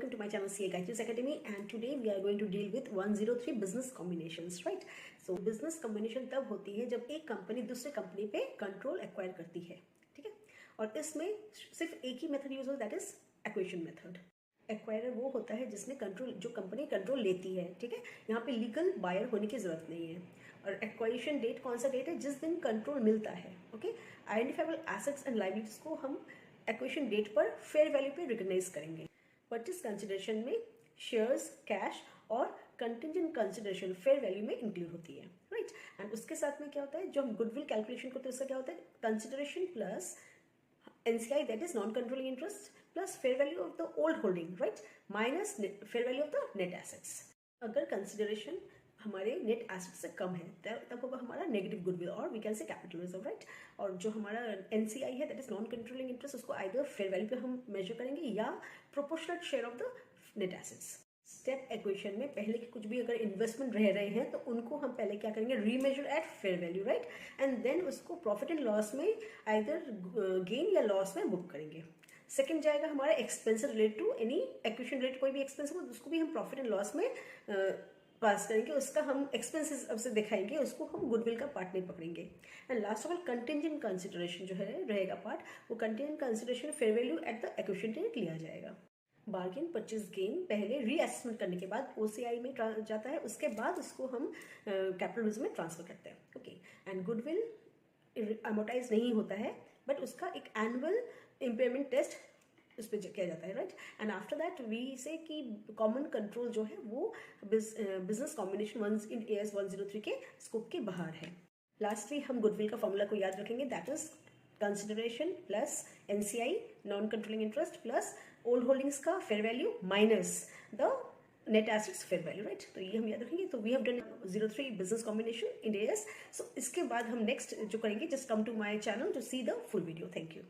welcome to my channel CA Gayatris Academy, and today we are going to deal with 103 business combinations, right? So business combination तब होती है जब एक company दूसरे company पे control acquire करती है, ठीक है। और इसमें सिर्फ एक ही मेथड यूज होता है, that is acquisition method. Acquirer वो होता है जिसने कंट्रोल, जो कंपनी कंट्रोल लेती है, ठीक है। यहाँ पे लीगल बायर होने की जरूरत नहीं है। और एक्वाजिशन डेट कौन सा डेट है? जिस दिन कंट्रोल मिलता है, okay. Identifiable assets and liabilities को हम एक्विजिशन डेट पर फेयर वैल्यू पे रिकॉग्नाइज करेंगे। परचेज कंसिडरेशन में शेयर्स, कैश और कंटिंजेंट कंसिडरेशन फेयर वैल्यू में इंक्लूड होती है, राइट। एंड उसके साथ में क्या होता है, जो हम गुडविल कैलकुलेशन करते हैं उसका क्या होता है, consideration plus NCI, that is non-controlling interest, plus fair value of the old holding, right, minus fair value of the net assets. अगर कंसिडरेशन हमारे नेट एसेट से कम है तब होगा हमारा नेगेटिव गुडविल, और we can say capital reserve, right. और जो हमारा NCI है, that is non controlling interest, उसको आइदर फेयर वैल्यू पे हम मेजर करेंगे या proportional share of the net assets. Step equation में पहले के कुछ भी अगर इन्वेस्टमेंट रह रहे हैं तो उनको हम पहले क्या करेंगे, remeasure at fair value, right. And then उसको प्रॉफिट एंड लॉस में आइदर गेन या लॉस में बुक करेंगे। सेकंड जाएगा हमारा expense related to any acquisition related कोई भी एक्सपेंस हो, उसको भी हम प्रॉफिट एंड लॉस में पास करेंगे, उसका हम एक्सपेंसेस अब से दिखाएंगे, उसको हम गुडविल का पार्ट नहीं पकड़ेंगे। And last of all contingent consideration जो है रहेगा पार्ट, वो contingent consideration fair value at the acquisition date लिया जाएगा। बार्गेन परचेज गेन पहले रीअसेसमेंट करने के बाद OCI में जाता है, उसके बाद उसको हम कैपिटल रिजर्व में ट्रांसफर करते हैं, ओके। एंड गुडविल अमोर्टाइज नहीं होता है, बट उसका एक एनुअल इम्पेयरमेंट टेस्ट उस पर किया जाता है, right. And after that we say कि कॉमन कंट्रोल जो है वो बिजनेस कॉम्बिनेशन इन AS 103 के स्कोप के बाहर है। लास्टली हम गुडविल का फॉर्मूला को याद रखेंगे, that is consideration plus NCI non controlling interest plus old holdings का fair value minus the net assets fair value, right. तो ये हम याद रखेंगे। तो we have done 03 business combination in AS। So इसके बाद हम नेक्स्ट जो करेंगे, just come to my channel to see the full video. Thank you.